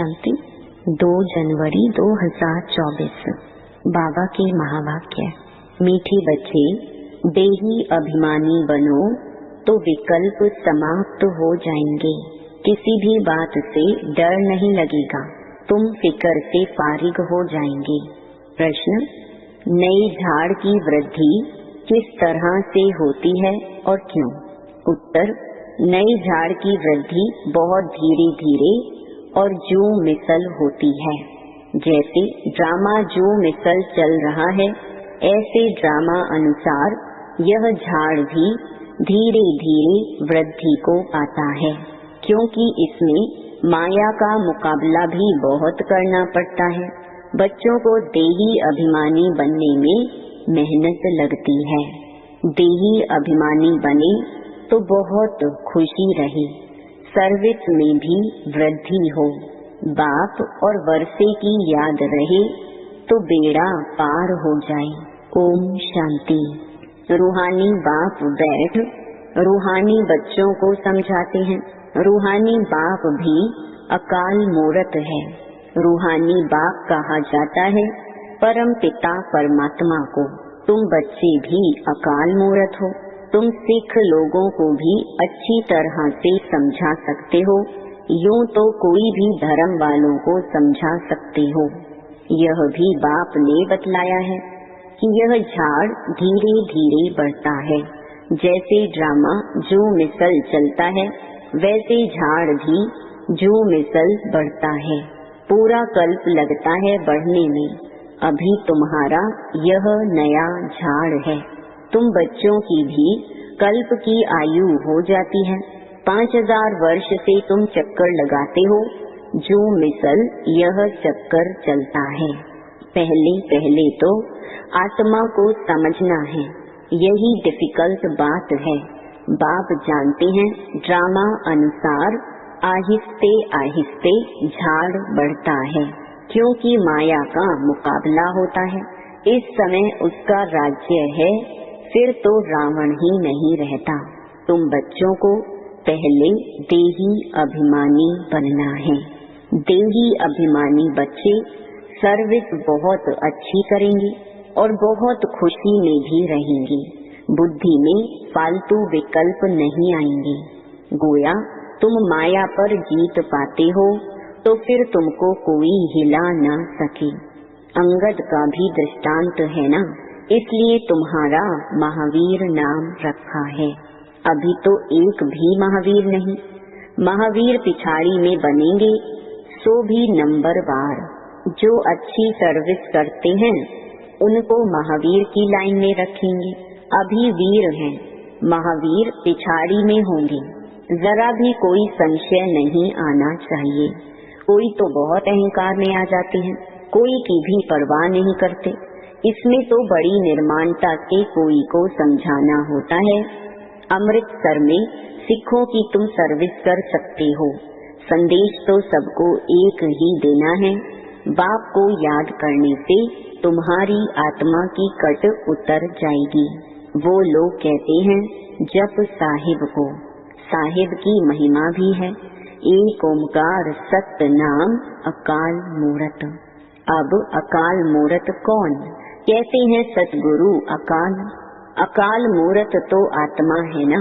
शांति। 2 जनवरी 2024। बाबा के महावाक्य। मीठे बच्चे, देही अभिमानी बनो तो विकल्प समाप्त हो जाएंगे। किसी भी बात से डर नहीं लगेगा, तुम फिक्र से फारिग हो जाएंगे। प्रश्न, नई झाड़ की वृद्धि किस तरह से होती है और क्यों? उत्तर, नई झाड़ की वृद्धि बहुत धीरे धीरे और जो मिसल होती है। जैसे ड्रामा जो मिसल चल रहा है, ऐसे ड्रामा अनुसार यह झाड़ भी धीरे धीरे वृद्धि को पाता है, क्योंकि इसमें माया का मुकाबला भी बहुत करना पड़ता है। बच्चों को देही अभिमानी बनने में मेहनत लगती है। देही अभिमानी बने तो बहुत खुशी रहे, सर्विस में भी वृद्धि हो, बाप और वर्षे की याद रहे तो बेड़ा पार हो जाए। ओम शांति। रूहानी बाप बैठ रूहानी बच्चों को समझाते हैं। रूहानी बाप भी अकाल मूरत है। रूहानी बाप कहा जाता है परम पिता परमात्मा को। तुम बच्चे भी अकाल मूरत हो। तुम सिख लोगों को भी अच्छी तरह से समझा सकते हो, यूं तो कोई भी धर्म वालों को समझा सकते हो। यह भी बाप ने बतलाया है कि यह झाड़ धीरे धीरे बढ़ता है। जैसे ड्रामा जो मिसल चलता है, वैसे झाड़ भी जो मिसल बढ़ता है। पूरा कल्प लगता है बढ़ने में। अभी तुम्हारा यह नया झाड़ है। तुम बच्चों की भी कल्प की आयु हो जाती है। 5000 वर्ष से तुम चक्कर लगाते हो, जो मिसल यह चक्कर चलता है। पहले पहले तो आत्मा को समझना है, यही डिफिकल्ट बात है। बाप जानते हैं ड्रामा अनुसार आहिस्ते आहिस्ते झाड़ बढ़ता है, क्योंकि माया का मुकाबला होता है। इस समय उसका राज्य है, फिर तो रावण ही नहीं रहता। तुम बच्चों को पहले देही अभिमानी बनना है। देही अभिमानी बच्चे सर्विस बहुत अच्छी करेंगे और बहुत खुशी में भी रहेंगे। बुद्धि में फालतू विकल्प नहीं आएंगे। गोया तुम माया पर जीत पाते हो तो फिर तुमको कोई हिला न सके। अंगद का भी दृष्टांत है ना, इसलिए तुम्हारा महावीर नाम रखा है। अभी तो एक भी महावीर नहीं। महावीर पिछाड़ी में बनेंगे, सो भी नंबरवार। जो अच्छी सर्विस करते हैं उनको महावीर की लाइन में रखेंगे। अभी वीर हैं, महावीर पिछाड़ी में होंगे। जरा भी कोई संशय नहीं आना चाहिए। कोई तो बहुत अहंकार में आ जाते हैं, कोई की भी परवाह नहीं करते। इसमें तो बड़ी निर्माणता से कोई को समझाना होता है। अमृतसर में सिखों की तुम सर्विस कर सकते हो। संदेश तो सबको एक ही देना है। बाप को याद करने से तुम्हारी आत्मा की कट उतर जाएगी। वो लोग कहते हैं जप साहिब को। साहिब की महिमा भी है। एक ओमकार सत्य नाम अकाल मूरत। अब अकाल मूरत कौन? कहते हैं सतगुरु अकाल। अकाल मूरत तो आत्मा है ना,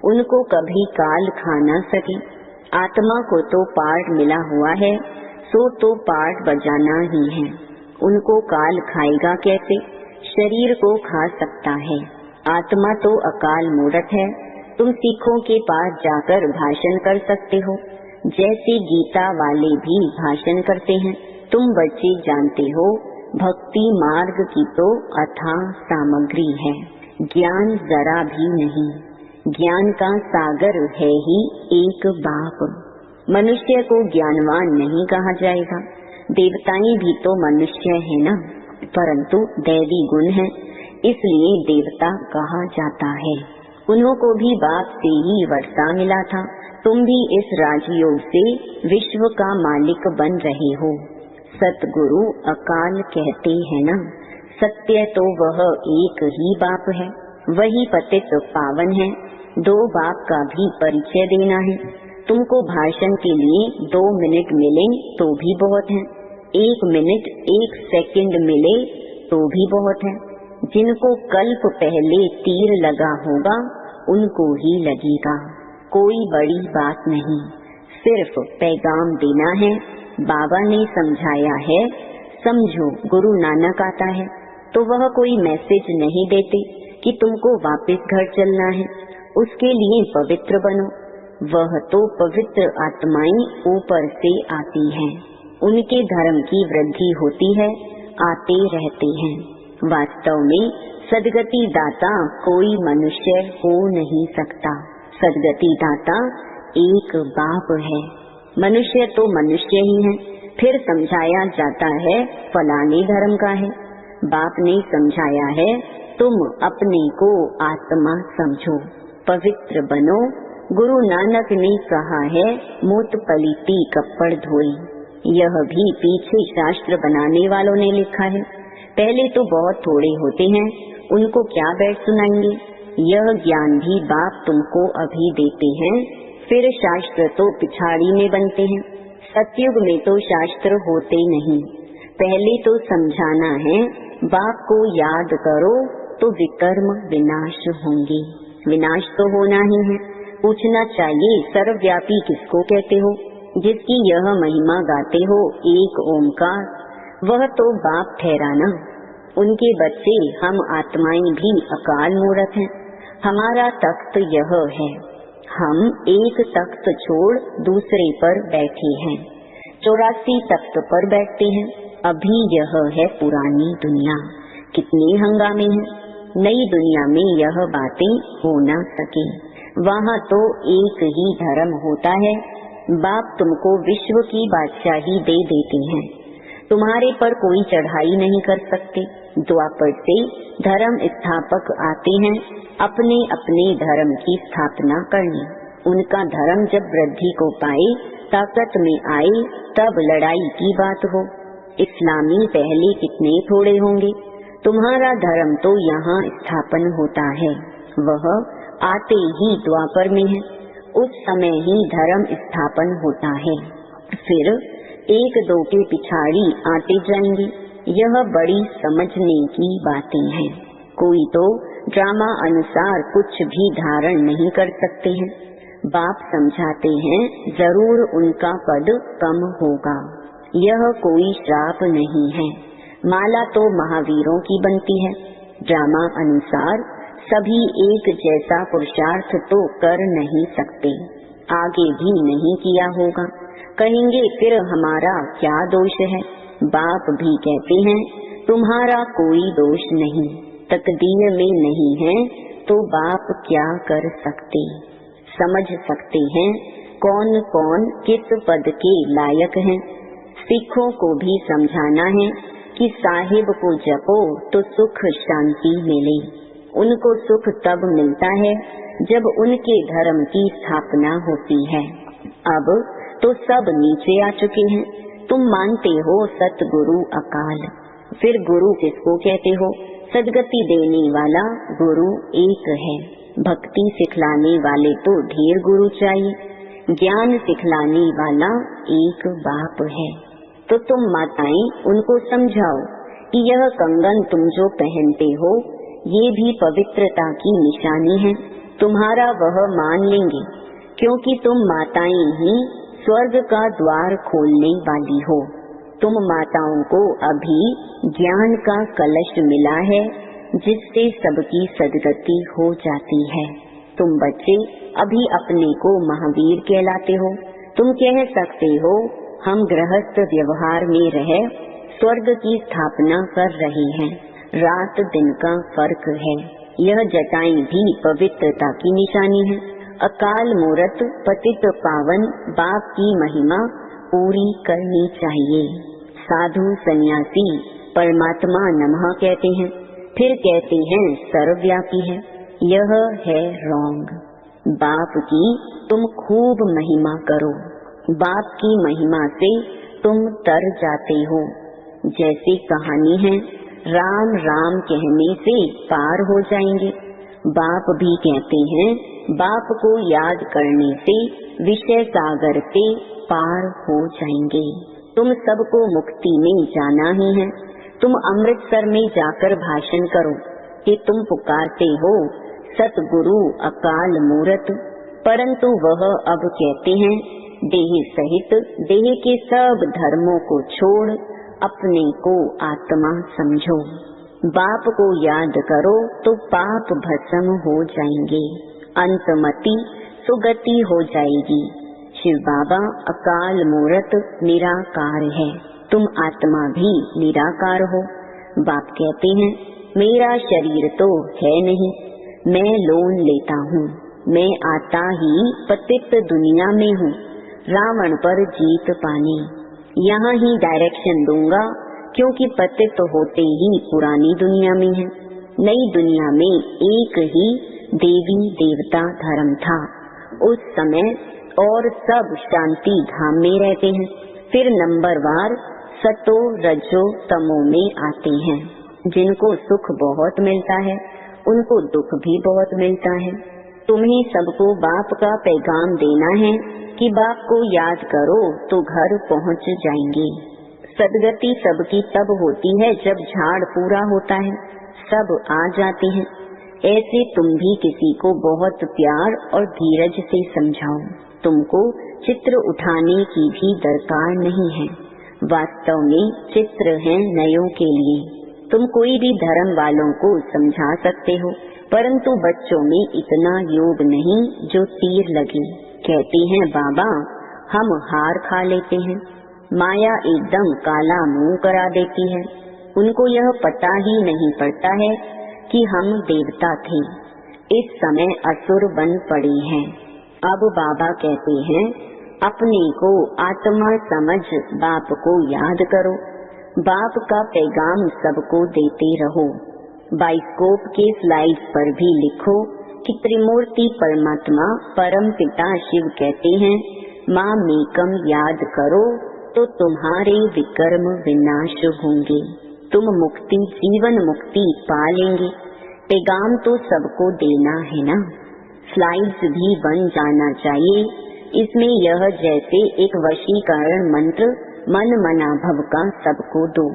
उनको कभी काल खा न सके। आत्मा को तो पार्ट मिला हुआ है, सो तो पार्ट बजाना ही है। उनको काल खाएगा कैसे? शरीर को खा सकता है। आत्मा तो अकाल मूरत है। तुम सिखों के पास जाकर भाषण कर सकते हो, जैसे गीता वाले भी भाषण करते हैं। तुम बच्चे जानते हो भक्ति मार्ग की तो अथाह सामग्री है, ज्ञान जरा भी नहीं। ज्ञान का सागर है ही एक बाप। मनुष्य को ज्ञानवान नहीं कहा जाएगा। देवताएं भी तो मनुष्य है ना, परंतु दैवी गुण है, इसलिए देवता कहा जाता है। उनको भी बाप से ही वर्षा मिला था। तुम भी इस राजयोग से विश्व का मालिक बन रहे हो। सतगुरु अकाल कहते हैं ना, सत्य तो वह एक ही बाप है, वही पतित पावन है। 2 बाप का भी परिचय देना है। तुमको भाषण के लिए 2 मिनट मिले तो भी बहुत है, 1 मिनट 1 सेकंड मिले तो भी बहुत है। जिनको कल्प पहले तीर लगा होगा उनको ही लगेगा। कोई बड़ी बात नहीं, सिर्फ पैगाम देना है। बाबा ने समझाया है, समझो गुरु नानक आता है तो वह कोई मैसेज नहीं देते कि तुमको वापस घर चलना है, उसके लिए पवित्र बनो। वह तो पवित्र आत्माएं ऊपर से आती हैं, उनके धर्म की वृद्धि होती है, आते रहते हैं। वास्तव में सदगति दाता कोई मनुष्य हो नहीं सकता। सदगति दाता एक बाप है। मनुष्य तो मनुष्य ही है। फिर समझाया जाता है फलाने धर्म का है। बाप ने समझाया है तुम अपने को आत्मा समझो, पवित्र बनो। गुरु नानक ने कहा है मूत पलीती कपड़ धोई। यह भी पीछे शास्त्र बनाने वालों ने लिखा है। पहले तो बहुत थोड़े होते हैं, उनको क्या बैठ सुनाएंगे। यह ज्ञान भी बाप तुमको अभी देते हैं। फिर शास्त्र तो पिछाड़ी में बनते हैं। सतयुग में तो शास्त्र होते नहीं। पहले तो समझाना है, बाप को याद करो तो विकर्म विनाश होंगे। विनाश तो होना ही है। पूछना चाहिए सर्वव्यापी किसको कहते हो, जिसकी यह महिमा गाते हो एक ओमकार, वह तो बाप ठहराना। उनके बच्चे हम आत्माएं भी अकाल मूर्त हैं। हमारा तख्त यह है, हम एक तख्त छोड़ दूसरे पर बैठे हैं। 84 तख्त पर बैठते हैं। अभी यह है पुरानी दुनिया, कितने हंगामे हैं। नई दुनिया में यह बातें हो न सके। वहाँ तो एक ही धर्म होता है। बाप तुमको विश्व की बादशाही दे देते हैं, तुम्हारे पर कोई चढ़ाई नहीं कर सकते। द्वापर से धर्म स्थापक आते हैं अपने अपने धर्म की स्थापना करने। उनका धर्म जब वृद्धि को पाए, ताकत में आए, तब लड़ाई की बात हो। इस्लामी पहले कितने थोड़े होंगे। तुम्हारा धर्म तो यहाँ स्थापन होता है, वह आते ही द्वापर में है। उस समय ही धर्म स्थापन होता है। फिर 1-2 के पिछाड़ी आते जाएंगे। यह बड़ी समझने की बातें हैं। कोई तो ड्रामा अनुसार कुछ भी धारण नहीं कर सकते हैं। बाप समझाते हैं जरूर उनका पद कम होगा। यह कोई श्राप नहीं है। माला तो महावीरों की बनती है। ड्रामा अनुसार सभी एक जैसा पुरुषार्थ तो कर नहीं सकते, आगे भी नहीं किया होगा। कहेंगे फिर हमारा क्या दोष है। बाप भी कहते हैं तुम्हारा कोई दोष नहीं, तकदीर में नहीं है तो बाप क्या कर सकते। समझ सकते हैं कौन कौन किस पद के लायक हैं। सिखों को भी समझाना है कि साहिब को जपो तो सुख शांति मिले। उनको सुख तब मिलता है जब उनके धर्म की स्थापना होती है। अब तो सब नीचे आ चुके हैं। तुम मानते हो सतगुरु अकाल, फिर गुरु किसको कहते हो। सदगति देने वाला गुरु एक है। भक्ति सिखलाने वाले तो ढेर गुरु चाहिए। ज्ञान सिखलाने वाला एक बाप है। तो तुम माताएं उनको समझाओ कि यह कंगन तुम जो पहनते हो ये भी पवित्रता की निशानी है। तुम्हारा वह मान लेंगे, क्योंकि तुम माताएं ही स्वर्ग का द्वार खोलने वाली हो। तुम माताओं को अभी ज्ञान का कलश मिला है, जिससे सबकी सदगति हो जाती है। तुम बच्चे अभी अपने को महावीर कहलाते हो। तुम कह सकते हो हम गृहस्थ व्यवहार में रह स्वर्ग की स्थापना कर रहे हैं। रात दिन का फर्क है। यह जटाएं भी पवित्रता की निशानी है। अकाल मूरत पतित पावन बाप की महिमा पूरी करनी चाहिए। साधु सन्यासी परमात्मा नमः कहते हैं, फिर कहते हैं सर्वव्यापी है। यह है रॉन्ग। बाप की तुम खूब महिमा करो। बाप की महिमा से तुम तर जाते हो। जैसी कहानी है, राम राम कहने से पार हो जाएंगे। बाप भी कहते हैं बाप को याद करने से विषय सागर से पार हो जाएंगे। तुम सबको मुक्ति में जाना ही है। तुम अमृतसर में जाकर भाषण करो कि तुम पुकारते हो सतगुरु अकाल मूरत, परंतु वह अब कहते हैं देह सहित देह के सब धर्मों को छोड़ अपने को आत्मा समझो। बाप को याद करो तो पाप भस्म हो जाएंगे, अंतमति सुगति हो जाएगी। शिव बाबा अकाल मूरत निराकार है, तुम आत्मा भी निराकार हो। बाप कहते हैं मेरा शरीर तो है नहीं, मैं लोन लेता हूँ, मैं आता ही पतित दुनिया में हूँ, रावण पर जीत पाने। यहाँ ही डायरेक्शन दूंगा क्योंकि पतित होते ही पुरानी दुनिया में है। नई दुनिया में एक ही देवी देवता धर्म था उस समय और सब शांति धाम में रहते हैं। फिर नंबरवार सतो रजो तमो में आते हैं। जिनको सुख बहुत मिलता है उनको दुख भी बहुत मिलता है। तुम्हें सबको बाप का पैगाम देना है कि बाप को याद करो तो घर पहुँच जाएंगे। सदगति सबकी तब होती है जब झाड़ पूरा होता है, सब आ जाते हैं। ऐसे तुम भी किसी को बहुत प्यार और धीरज से समझाओ। तुमको चित्र उठाने की भी दरकार नहीं है, वास्तव में चित्र है नयों के लिए। तुम कोई भी धर्म वालों को समझा सकते हो, परंतु बच्चों में इतना योग नहीं जो तीर लगे। कहते हैं बाबा हम हार खा लेते हैं, माया एकदम काला मुंह करा देती है। उनको यह पता ही नहीं पड़ता है कि हम देवता थे, इस समय असुर बन पड़े हैं। अब बाबा कहते हैं अपने को आत्मा समझ बाप को याद करो, बाप का पैगाम सबको देते रहो। बाइस्कोप के स्लाइड्स पर भी लिखो कि त्रिमूर्ति परमात्मा परम पिता शिव कहते हैं माँ मेकम याद करो तो तुम्हारे विकर्म विनाश होंगे, तुम मुक्ति जीवन मुक्ति पा लेंगे। पैगाम तो सबको देना है ना। स्लाइड्स भी बन जाना चाहिए। इसमें यह जैसे एक वशीकरण मंत्र मन मना भव का सबको दो।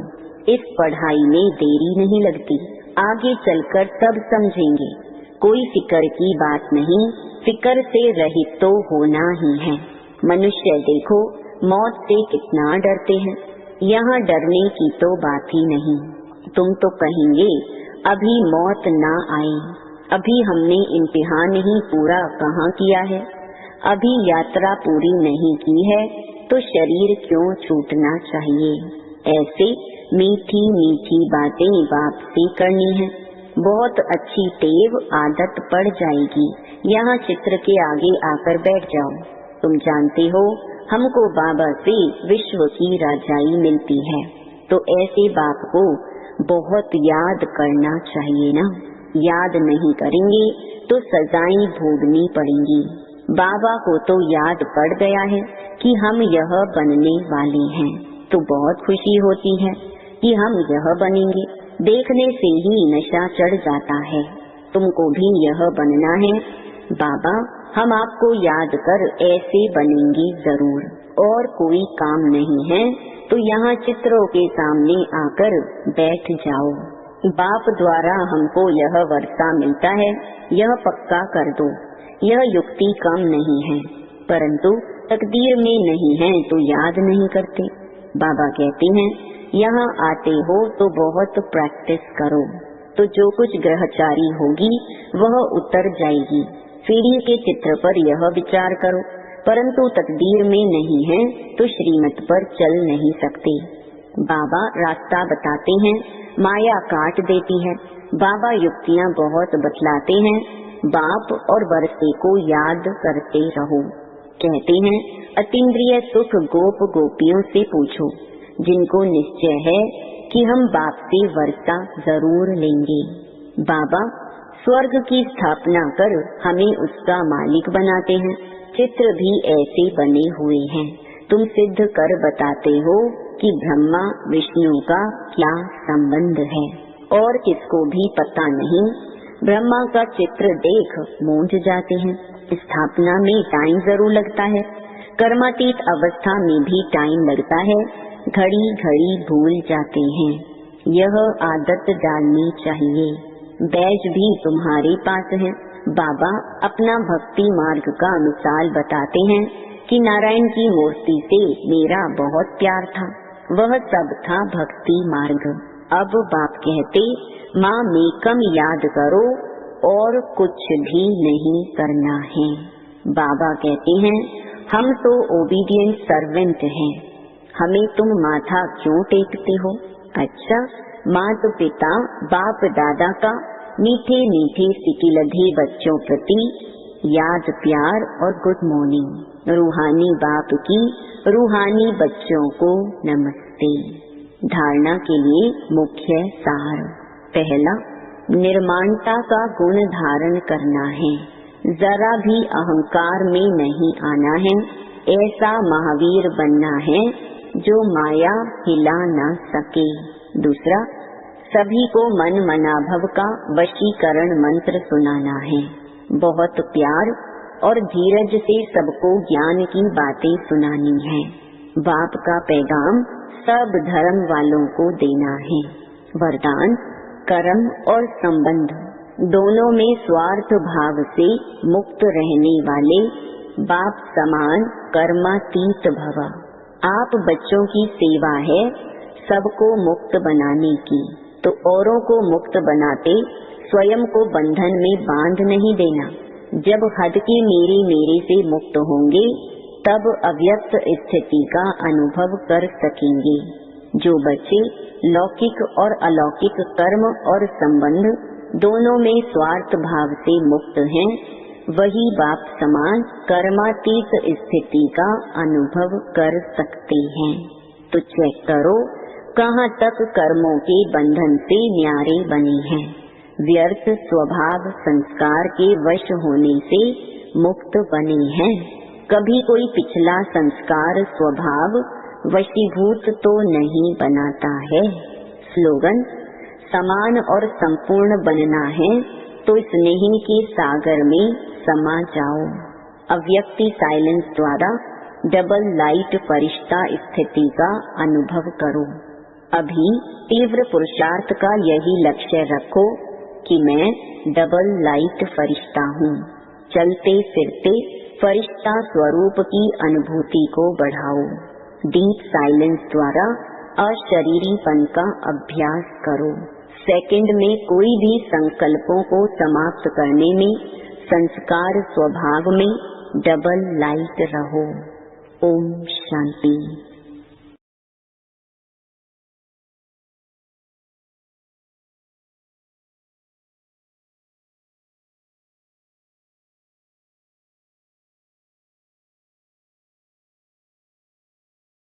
इस पढ़ाई में देरी नहीं लगती, आगे चलकर सब समझेंगे। कोई फिक्र की बात नहीं, फिक्र से रहित तो होना ही है। मनुष्य देखो मौत से कितना डरते हैं, यहाँ डरने की तो बात ही नहीं। तुम तो कहेंगे अभी मौत ना आए, अभी हमने इम्तिहान ही पूरा कहाँ किया है, अभी यात्रा पूरी नहीं की है तो शरीर क्यों छूटना चाहिए। ऐसे मीठी मीठी बातें बाप से करनी है। बहुत अच्छी टेव आदत पड़ जाएगी। यहाँ चित्र के आगे आकर बैठ जाओ। तुम जानते हो हमको बाबा से विश्व की राजाई मिलती है, तो ऐसे बाप को बहुत याद करना चाहिए ना। याद नहीं करेंगे तो सजाएं भोगनी पड़ेंगी। बाबा को तो याद पड़ गया है कि हम यह बनने वाले हैं, तो बहुत खुशी होती है कि हम यह बनेंगे। देखने से ही नशा चढ़ जाता है। तुमको भी यह बनना है। बाबा हम आपको याद कर ऐसे बनेंगे जरूर। और कोई काम नहीं है तो यहाँ चित्रों के सामने आकर बैठ जाओ। बाप द्वारा हमको यह वर्षा मिलता है, यह पक्का कर दो। यह युक्ति कम नहीं है, परंतु तकदीर में नहीं है तो याद नहीं करते। बाबा कहते हैं यहाँ आते हो तो बहुत प्रैक्टिस करो, तो जो कुछ ग्रहचारी होगी वह उतर जाएगी। सीढ़ी के चित्र पर यह विचार करो, परंतु तकदीर में नहीं है तो श्रीमत पर चल नहीं सकते। बाबा रास्ता बताते हैं, माया काट देती है। बाबा युक्तियाँ बहुत बतलाते हैं। बाप और वर्षे को याद करते रहो। कहते हैं अतीन्द्रिय सुख गोप गोपियों से पूछो, जिनको निश्चय है कि हम बाप से वर्षा जरूर लेंगे। बाबा स्वर्ग की स्थापना कर हमें उसका मालिक बनाते हैं। चित्र भी ऐसे बने हुए हैं। तुम सिद्ध कर बताते हो कि ब्रह्मा विष्णु का क्या संबंध है, और किसको भी पता नहीं। ब्रह्मा का चित्र देख मूंझ जाते हैं। स्थापना में टाइम जरूर लगता है, कर्मातीत अवस्था में भी टाइम लगता है, घड़ी घड़ी भूल जाते हैं। यह आदत डालनी चाहिए। बैज भी तुम्हारे पास है। बाबा अपना भक्ति मार्ग का मिसाल बताते हैं कि नारायण की मूर्ति से मेरा बहुत प्यार था, वह सब था भक्ति मार्ग। अब बाप कहते माँ मेकम याद करो और कुछ भी नहीं करना है। बाबा कहते हैं हम तो ओबीडियंट सर्वेंट हैं, हमें तुम माथा क्यों टेकते हो? अच्छा, मात पिता बाप दादा का मीठे मीठे सिकिलधे बच्चों प्रति याद प्यार और गुड मॉर्निंग। रूहानी बाप की रूहानी बच्चों को नमस्ते। धारणा के लिए मुख्य सार। पहला, निर्माणता का गुण धारण करना है, जरा भी अहंकार में नहीं आना है। ऐसा महावीर बनना है जो माया हिला न सके। दूसरा, सभी को मन मनाभव का वशीकरण मंत्र सुनाना है। बहुत प्यार और धीरज से सबको ज्ञान की बातें सुनानी है। बाप का पैगाम सब धर्म वालों को देना है। वरदान, कर्म और संबंध दोनों में स्वार्थ भाव से मुक्त रहने वाले बाप समान कर्मातीत भव। आप बच्चों की सेवा है सबको मुक्त बनाने की, तो औरों को मुक्त बनाते स्वयं को बंधन में बांध नहीं देना। जब हद के मेरे से मुक्त होंगे तब अव्यक्त स्थिति का अनुभव कर सकेंगे। जो बच्चे लौकिक और अलौकिक कर्म और संबंध दोनों में स्वार्थ भाव से मुक्त हैं, वही बाप समान कर्मातीत स्थिति का अनुभव कर सकते हैं। तो चेक करो कहाँ तक कर्मों के बंधन से न्यारे बने हैं। व्यर्थ स्वभाव संस्कार के वश होने से मुक्त बने हैं। कभी कोई पिछला संस्कार स्वभाव वशीभूत तो नहीं बनाता है। स्लोगन, समान और संपूर्ण बनना है तो स्नेह के सागर में समा जाओ। अव्यक्ति साइलेंस द्वारा डबल लाइट फरिश्ता स्थिति का अनुभव करो। अभी तीव्र पुरुषार्थ का यही लक्ष्य रखो कि मैं डबल लाइट फरिश्ता हूँ। चलते फिरते फरिश्ता स्वरूप की अनुभूति को बढ़ाओ। डीप साइलेंस द्वारा अशरीरीपन का अभ्यास करो। सेकंड में कोई भी संकल्पों को समाप्त करने में संस्कार स्वभाव में डबल लाइट रहो। ओम शांति।